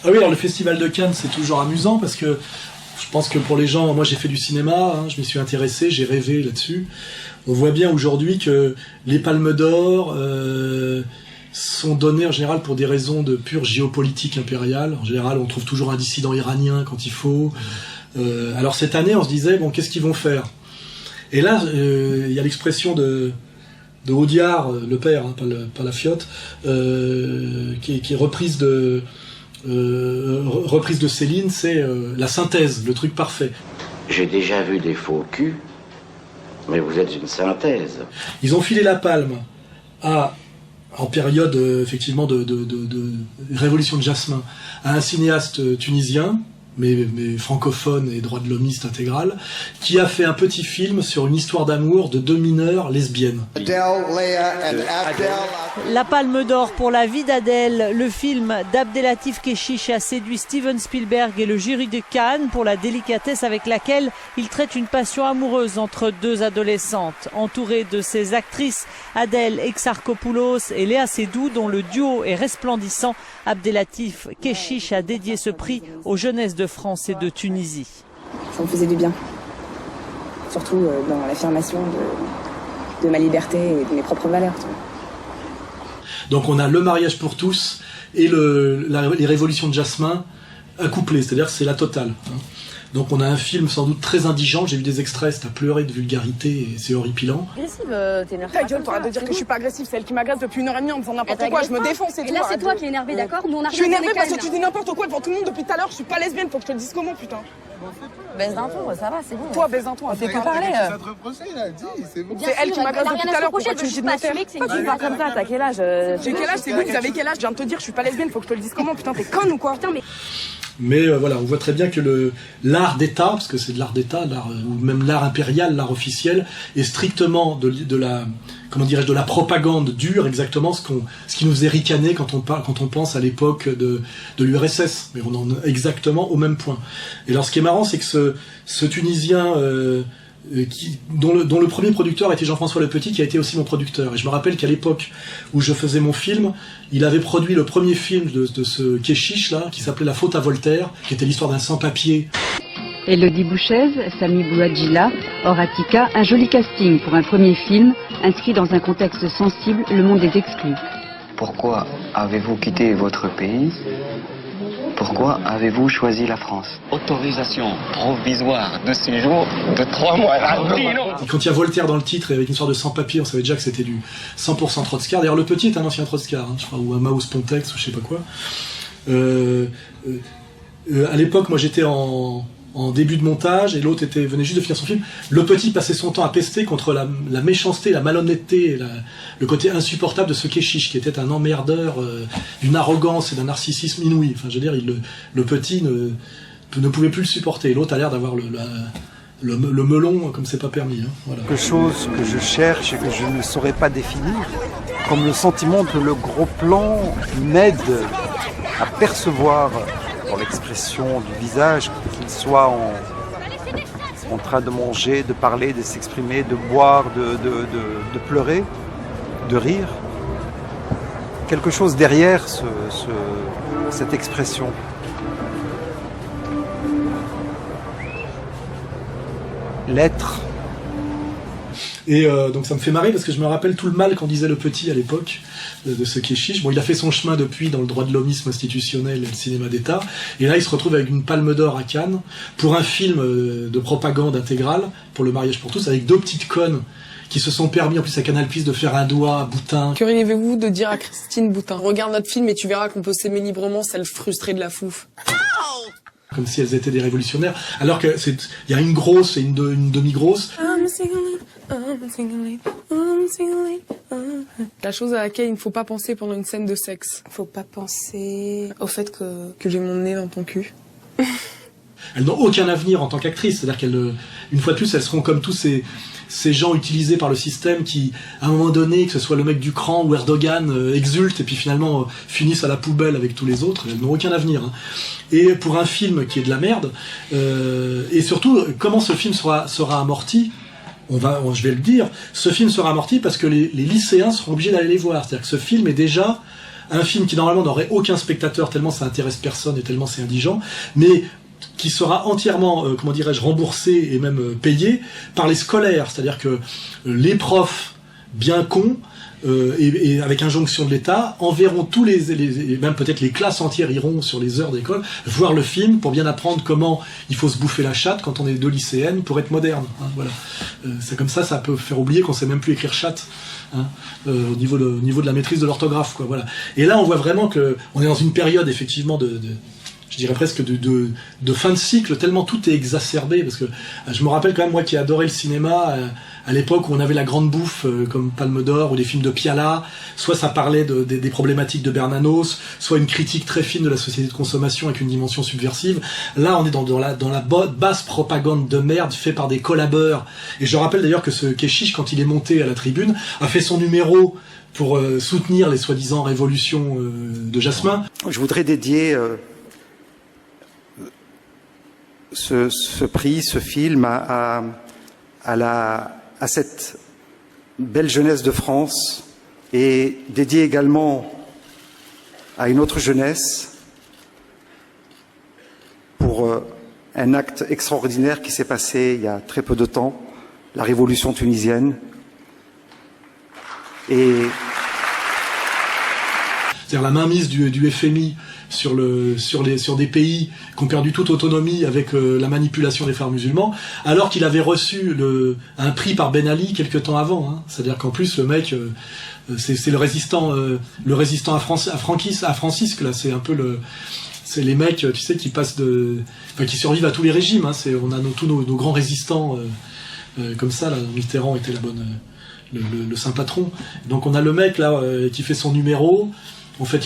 Ah oui, alors le Festival de Cannes, c'est toujours amusant parce que je pense que pour les gens, moi j'ai fait du cinéma, hein, je m'y suis intéressé, j'ai rêvé là-dessus. On voit bien aujourd'hui que les palmes d'or sont données en général pour des raisons de pure géopolitique impériale. En général, on trouve toujours un dissident iranien quand il faut. Alors cette année, on se disait, bon, qu'est-ce qu'ils vont faire ? Et là, il y a l'expression de Audiard, le père, hein, pas la fiotte, qui est reprise de Céline, c'est la synthèse, le truc parfait. J'ai déjà vu des faux culs, mais vous êtes une synthèse. Ils ont filé la palme en période effectivement de révolution de Jasmin, à un cinéaste tunisien, mais francophone et droit de l'homiste intégral, qui a fait un petit film sur une histoire d'amour de deux mineurs lesbiennes. La Palme d'Or pour La vie d'Adèle, le film d'Abdelatif Kechiche a séduit Steven Spielberg et le jury de Cannes pour la délicatesse avec laquelle il traite une passion amoureuse entre deux adolescentes. Entourée de ses actrices Adèle Exarchopoulos et Léa Seydoux, dont le duo est resplendissant, Abdelatif Kechiche a dédié ce prix aux jeunesses de France et de Tunisie. Ça me faisait du bien, surtout dans l'affirmation de ma liberté et de mes propres valeurs. Donc on a le mariage pour tous et les révolutions de Jasmin accouplées, c'est-à-dire que c'est la totale. Donc on a un film sans doute très indigent, j'ai vu des extraits, c'est à pleurer de vulgarité et c'est horripilant. Agressive, t'énerves. Ta gueule, t'arrêtes de dire que je suis pas agressive, c'est elle qui m'agresse depuis 1h30 en me faisant n'importe quoi, je me défonce et tout. Et là c'est toi qui es énervé, d'accord? Nous on a Je suis énervée parce que tu dis n'importe quoi devant tout le monde depuis tout à l'heure, je suis pas lesbienne, faut que je te le dise comment, putain. Baisse d'un ton, ça va, c'est bon. Toi, baisse d'un ton, t'es pas parler. C'est elle qui m'agresse depuis tout à l'heure, pourquoi tu me dis de me taire? Pourquoi tu parles comme ça? T'as quel âge? J'ai quel âge? C'est vous, vous avez quel âge? Je viens de te dire, je suis pas lesbienne, faut que je te le dise comment, putain, t'es conne ou quoi? Putain, mais voilà, on voit très bien que l'art d'État, parce que c'est de l'art d'État, ou même l'art impérial, l'art officiel, est strictement de la propagande dure, exactement ce qui nous est ricané quand on pense à l'époque de l'URSS. Mais on en est exactement au même point. Et alors ce qui est marrant, c'est que ce Tunisien dont le premier producteur était Jean-François Le Petit, qui a été aussi mon producteur. Et je me rappelle qu'à l'époque où je faisais mon film, il avait produit le premier film de ce Kechiche là, qui s'appelait La faute à Voltaire, qui était l'histoire d'un sans-papier. Elodie Bouchez, Sami Bouadjila, Horatica, un joli casting pour un premier film, inscrit dans un contexte sensible, le monde des exclus. Pourquoi avez-vous quitté votre pays ? Pourquoi avez-vous choisi la France ? Autorisation provisoire de séjour de 3 mois. Et quand il y a Voltaire dans le titre, et avec une sorte de sans-papier, on savait déjà que c'était du 100% Trotskar. D'ailleurs, Le Petit est un ancien Trotskar, je crois, ou un Maus Pontex, ou je sais pas quoi. À l'époque, moi j'étais en début de montage, et l'autre venait juste de finir son film. Le Petit passait son temps à pester contre la méchanceté, la malhonnêteté, le côté insupportable de ce Kechiche, qui était un emmerdeur, d'une arrogance et d'un narcissisme inouï. Enfin, je veux dire, le Petit ne pouvait plus le supporter. L'autre a l'air d'avoir le melon comme c'est pas permis. Voilà. Quelque chose que je cherche et que je ne saurais pas définir, comme le sentiment que le gros plan m'aide à percevoir dans l'expression du visage, qu'il soit en train de manger, de parler, de s'exprimer, de boire, de pleurer, de rire. Quelque chose derrière cette expression. L'être. Et donc ça me fait marrer parce que je me rappelle tout le mal qu'en disait Le Petit à l'époque de ce Kechiche. Bon, il a fait son chemin depuis dans le droit de l'homisme institutionnel et le cinéma d'État. Et là, il se retrouve avec une palme d'or à Cannes pour un film de propagande intégrale pour le mariage pour tous, avec 2 petites connes qui se sont permis, en plus à Canal+, de faire un doigt à Boutin. Que rêvez-vous de dire à Christine Boutin? Regarde notre film et tu verras qu'on peut s'aimer librement, celle frustrée de la fouf. Comme si elles étaient des révolutionnaires, alors que il y a une grosse et une demi-grosse. La chose à laquelle il ne faut pas penser pendant une scène de sexe. Il faut pas penser au fait que j'ai mon nez dans ton cul. Elles n'ont aucun avenir en tant qu'actrices, c'est-à-dire qu'elles, une fois de plus, elles seront comme tous ces gens utilisés par le système qui, à un moment donné, que ce soit le mec du cran ou Erdogan, exultent et puis finalement finissent à la poubelle avec tous les autres. Elles n'ont aucun avenir. Et pour un film qui est de la merde, et surtout, comment ce film sera amorti, je vais le dire, ce film sera amorti parce que les lycéens seront obligés d'aller les voir. C'est-à-dire que ce film est déjà un film qui normalement n'aurait aucun spectateur tellement ça intéresse personne et tellement c'est indigent, mais qui sera entièrement, comment dirais-je, remboursé et même payé par les scolaires, c'est-à-dire que les profs bien cons et avec injonction de l'État enverront tous même peut-être les classes entières iront sur les heures d'école voir le film pour bien apprendre comment il faut se bouffer la chatte quand on est 2 lycéennes pour être moderne. Hein, voilà. C'est comme ça peut faire oublier qu'on sait même plus écrire chatte. Hein, au niveau de la maîtrise de l'orthographe, quoi. Voilà. Et là, on voit vraiment que on est dans une période effectivement je dirais presque de fin de cycle, tellement tout est exacerbé, parce que je me rappelle quand même, moi qui adorais le cinéma, à l'époque où on avait la grande bouffe, comme Palme d'Or, ou des films de Piala, soit ça parlait des problématiques de Bernanos, soit une critique très fine de la société de consommation avec une dimension subversive. Là, on est dans la basse propagande de merde faite par des collabeurs. Et je rappelle d'ailleurs que ce Keshish, quand il est monté à la tribune, a fait son numéro pour soutenir les soi-disant révolutions de Jasmin. Je voudrais dédier ce prix, ce film à cette belle jeunesse de France, et dédié également à une autre jeunesse pour un acte extraordinaire qui s'est passé il y a très peu de temps, la révolution tunisienne. C'est-à-dire la mainmise du FMI sur des pays qui ont perdu toute autonomie avec la manipulation des frères musulmans, alors qu'il avait reçu un prix par Ben Ali quelques temps avant. Hein. C'est-à-dire qu'en plus le mec, c'est le résistant à Francisque là. C'est un peu c'est les mecs, tu sais, qui qui survivent à tous les régimes. Hein. On a tous nos grands résistants comme ça. Là, Mitterrand était le saint patron. Donc on a le mec là qui fait son numéro. En fait,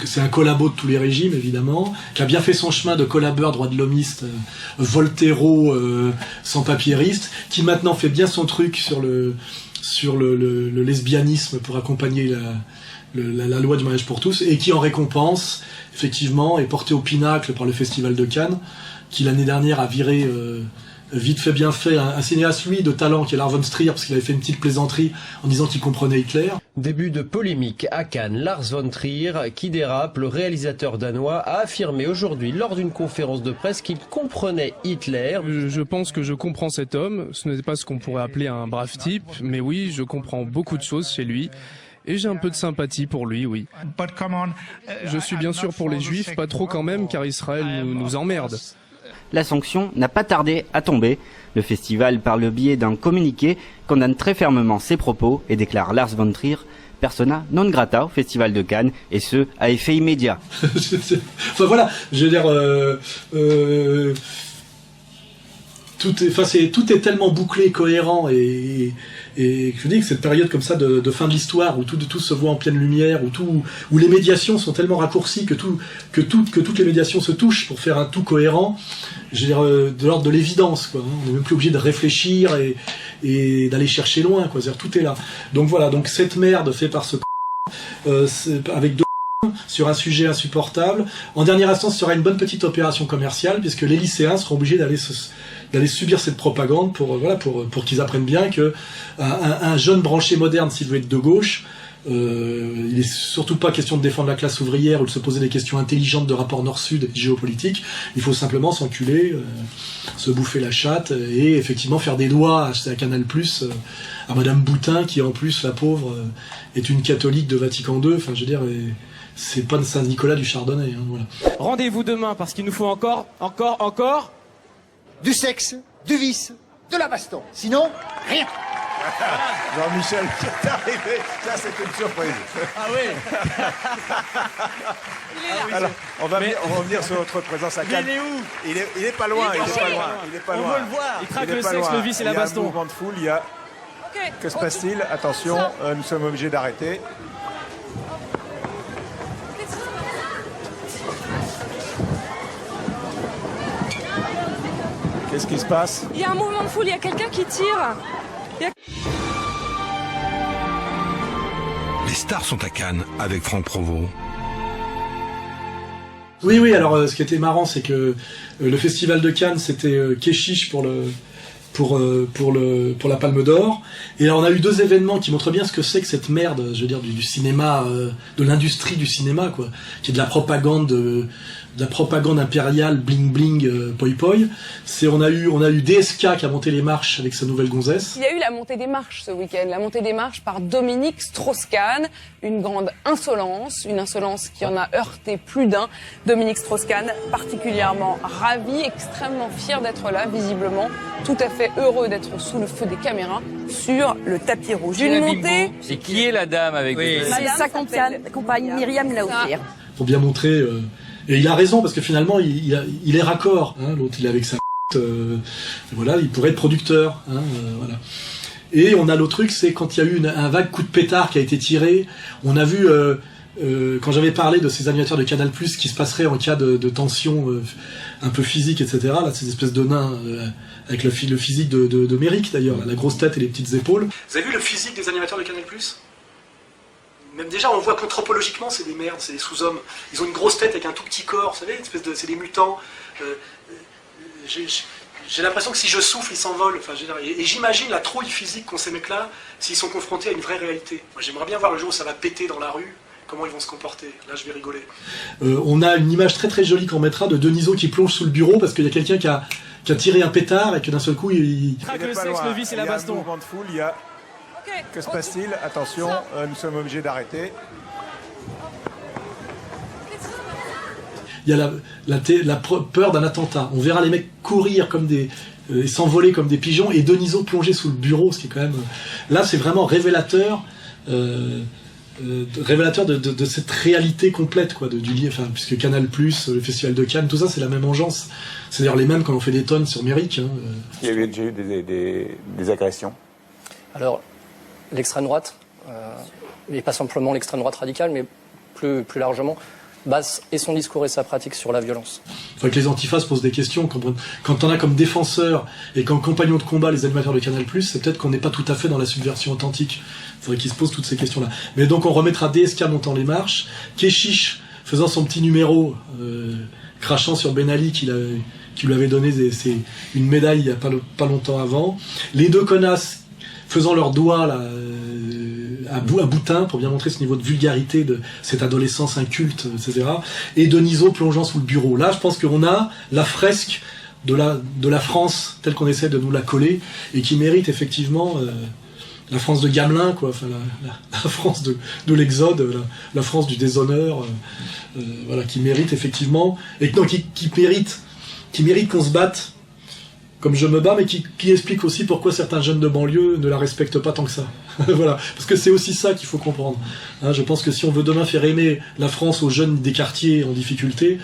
c'est un collabo de tous les régimes, évidemment, qui a bien fait son chemin de collabeur droit de l'homiste, voltairo, sans-papiériste, qui maintenant fait bien son truc sur le lesbianisme pour accompagner la loi du mariage pour tous, et qui en récompense, effectivement, est porté au pinacle par le Festival de Cannes, qui l'année dernière a viré... vite fait bien fait, un cinéaste lui de talent qui est Lars von Trier, parce qu'il avait fait une petite plaisanterie en disant qu'il comprenait Hitler. Début de polémique à Cannes, Lars von Trier qui dérape. Le réalisateur danois a affirmé aujourd'hui lors d'une conférence de presse qu'il comprenait Hitler. Je pense que je comprends cet homme, ce n'est pas ce qu'on pourrait appeler un brave type, mais oui, je comprends beaucoup de choses chez lui. Et j'ai un peu de sympathie pour lui, oui. Je suis bien sûr pour les juifs, pas trop quand même, car Israël nous emmerde. La sanction n'a pas tardé à tomber. Le festival, par le biais d'un communiqué, condamne très fermement ces propos et déclare Lars von Trier persona non grata au Festival de Cannes, et ce, à effet immédiat. Enfin voilà, je veux dire... tout est tellement bouclé, cohérent, et je dis que cette période comme ça de fin de l'histoire où tout se voit en pleine lumière, où les médiations sont tellement raccourcies que toutes les médiations se touchent pour faire un tout cohérent, je veux dire, de l'ordre de l'évidence, quoi. On n'est même plus obligé de réfléchir et d'aller chercher loin, quoi. C'est-à-dire, tout est là. Donc voilà, donc cette merde faite par ce avec deux sur un sujet insupportable. En dernière instance, ce sera une bonne petite opération commerciale, puisque les lycéens seront obligés d'aller subir cette propagande pour qu'ils apprennent bien que un jeune branché moderne, s'il veut être de gauche, il est surtout pas question de défendre la classe ouvrière ou de se poser des questions intelligentes de rapport nord-sud géopolitique. Il faut simplement s'enculer, se bouffer la chatte et effectivement faire des doigts à Canal+, à Madame Boutin, qui en plus, la pauvre, est une catholique de Vatican II. Enfin, je veux dire, c'est pas de Saint-Nicolas du Chardonnay. Hein, voilà. Rendez-vous demain parce qu'il nous faut encore du sexe, du vice, de la baston. Sinon, rien. Jean-Michel, c'est arrivé. Ça, c'est une surprise. Ah oui. Alors, on va revenir sur notre présence à Cannes. Il est où? Il est pas loin. Il est pas loin. On veut le voir. Il traque le sexe, le vice et la baston. Il y a un mouvement de foule. Que se passe-t-il? Attention, nous sommes obligés d'arrêter. Qu'est-ce qui se passe? Il y a un mouvement de foule, il y a quelqu'un qui tire. Les stars sont à Cannes avec Franck Provost. Oui, alors ce qui était marrant, c'est que le festival de Cannes, c'était Keshish pour pour la Palme d'Or. Et là, on a eu 2 événements qui montrent bien ce que c'est que cette merde, je veux dire, du cinéma, de l'industrie du cinéma, quoi, qui est de la propagande impériale, bling bling, poi poi. On a eu DSK qui a monté les marches avec sa nouvelle gonzesse. Il y a eu la montée des marches ce week-end, la montée des marches par Dominique Strauss-Kahn, une grande insolence, une insolence qui en a heurté plus d'un. Dominique Strauss-Kahn, particulièrement ravi, extrêmement fier d'être là, visiblement, tout à fait heureux d'être sous le feu des caméras sur le tapis rouge. Une montée. Et qui est la dame avec C'est sa compagne Myriam Laoutir. Pour bien montrer, et il a raison parce que finalement il est raccord, hein, l'autre il est avec sa voilà, il pourrait être producteur, hein, voilà. Et on a l'autre truc, c'est quand il y a eu un vague coup de pétard qui a été tiré, on a vu quand j'avais parlé de ces animateurs de Canal+, qui se passerait en cas de tension un peu physique, etc. Là, ces espèces de nains avec le physique de Méric d'ailleurs, la grosse tête et les petites épaules. Vous avez vu le physique des animateurs de Canal+? Même déjà, on voit qu'anthropologiquement, c'est des merdes, c'est des sous-hommes. Ils ont une grosse tête avec un tout petit corps, vous savez, c'est des mutants. J'ai l'impression que si je souffle, ils s'envolent. Enfin, et j'imagine la trouille physique qu'ont ces mecs-là s'ils sont confrontés à une vraie réalité. Moi, j'aimerais bien voir le jour où ça va péter dans la rue, comment ils vont se comporter. Là, je vais rigoler. On a une image très très jolie qu'on mettra de Denisot qui plonge sous le bureau parce qu'il y a quelqu'un qui a tiré un pétard et que d'un seul coup, il craque le sexe, le vice et la baston. Il y a un mouvement de foule, Que se passe-t-il? Attention, nous sommes obligés d'arrêter. Il y a la peur d'un attentat. On verra les mecs courir comme et s'envoler comme des pigeons et Denisot plonger sous le bureau, ce qui est quand même... Là, c'est vraiment révélateur de cette réalité complète, quoi, du lien, enfin, puisque Canal+, le Festival de Cannes, tout ça, c'est la même engeance. C'est d'ailleurs les mêmes quand on fait des tonnes sur Méric. Hein. Il y a déjà eu des agressions. Alors, l'extrême droite, et pas simplement l'extrême droite radicale, mais plus largement, base et son discours et sa pratique sur la violence. Il faudrait que les antifas se posent des questions. Quand on a comme défenseurs et comme compagnons de combat les animateurs de Canal+, c'est peut-être qu'on n'est pas tout à fait dans la subversion authentique. Il faudrait qu'ils se posent toutes ces questions-là. Mais donc on remettra DSK montant les marches, Keshish faisant son petit numéro, crachant sur Ben Ali qui lui avait donné une médaille il n'y a pas longtemps avant. Les 2 connasses faisant leurs doigts là, à boutin pour bien montrer ce niveau de vulgarité de cette adolescence inculte, etc. Et Denisot plongeant sous le bureau. Là, je pense qu'on a la fresque de la France telle qu'on essaie de nous la coller et qui mérite effectivement la France de Gamelin, quoi. Enfin, la France de l'exode, la France du déshonneur, voilà, qui mérite effectivement et donc qui mérite qu'on se batte. Comme je me bats, mais qui explique aussi pourquoi certains jeunes de banlieue ne la respectent pas tant que ça. Voilà, parce que c'est aussi ça qu'il faut comprendre. Hein, je pense que si on veut demain faire aimer la France aux jeunes des quartiers en difficulté,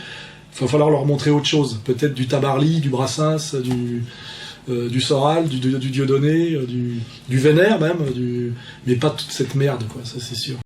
il va falloir leur montrer autre chose. Peut-être du Tabarly, du Brassens, du Soral, du Dieudonné, du Vénère même, mais pas toute cette merde, quoi. Ça c'est sûr.